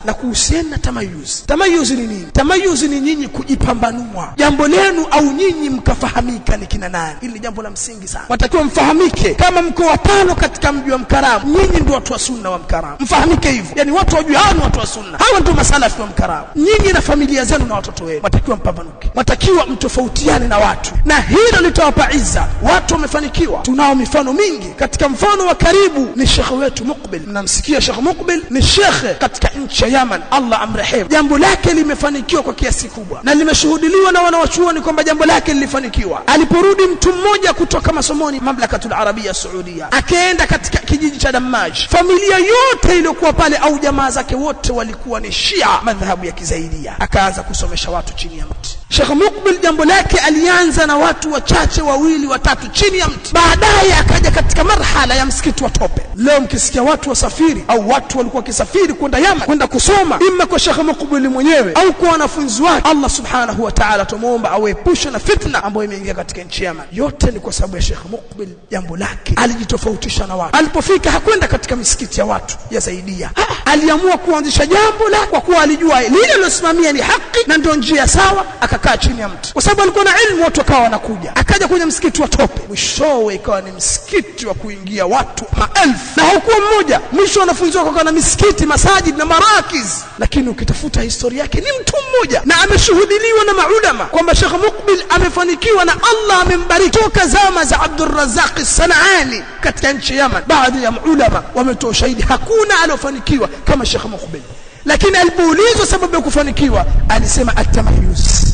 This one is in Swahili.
Na kuhusiana na tamayuz. Tamayuz ni nini? Tamayuz ni nyinyi kujipambanua jambo lenu au nyinyi mkafahamika ni kina nani. Hili ni jambo la msingi sana. Watakiwa mfahamike. Kama mko watano katika mji wa Mkaramu, nyinyi ndio watu wa sunna wa Mkaramu. Mfahamike hivyo. Yaani watu wajue hao ni watu wa sunna. Hawa ndio masalafi wa Mkaramu. Nyinyi na familia zenu na watoto wenu watakiwa mpambanuke. Watakiwa mtofautiane na watu. Na hilo litawapa izza. Watu wamefanikiwa. Tunao mifano mingi. Katika mfano wa karibu ni Sheikh wetu Muqbil. Mnamsikia Sheikh Muqbil ni Sheikh katika nchi Yaman, Allah amrehemu. Jambo lake limefanikiwa kwa kiasi kubwa na limeshuhudiliwa na wanawachuoni kwamba jambo lake lilifanikiwa. Aliporudi mtu mmoja kutoka masomoni Mamlakatul Arabia Saudia, akaenda katika kijiji cha Damaj, familia yote iliyokuwa pale au jamaa zake wote walikuwa ni Shia madhhabu ya Kizaidia. Akaanza kusomesha watu chini ya mti. Sheikh Muqbil jambo lake alianza na watu wachache, wawili watatu chini ya mti. Baadaye akaja katika marhala ya msikiti wa tope. Leo mkisikia watu wasafiri au watu walikuwa kisafiri kwenda Yaman kwenda kusoma, imma kwa Sheikh Muqbil mwenyewe au kwa wanafunzi wake, Allah subhanahu wa ta'ala tumuomba awaepushe na fitna ambayo imeingia katika nchi Yaman. Yote ni kwa sababu ya Sheikh Muqbil. Jambo lake alijitofautisha na watu. Alipofika hakwenda katika misikiti ya watu ya Zaidia. Aliamua kuanzisha jambo la, kwa kuwa alijua lile lilosimamia ni haki na ndio njia sawa. Akakaa chini ya mti kwa sababu alikuwa na ilmu, watu wakawa wanakuja. Akaja kwenye msikiti wa tope, mwishowe ikawa ni msikiti wa kuingia watu maelfu, na hakuwa mmoja. Mwisho wanafunzi wakawa na misikiti, masajid na marakiz. Lakini ukitafuta historia yake ni mtu mmoja, na ameshuhudiliwa na maulama kwamba Sheikh Muqbil amefanikiwa na Allah amembariki toka zama za Abdul Razzaq As-Sanani katika nchi Yaman. Baadhi ya maulama wametoa shahidi hakuna aliyofanikiwa kama Sheikh Muqbil. Lakini alipoulizwa sababu ya kufanikiwa alisema at-tamayyuz.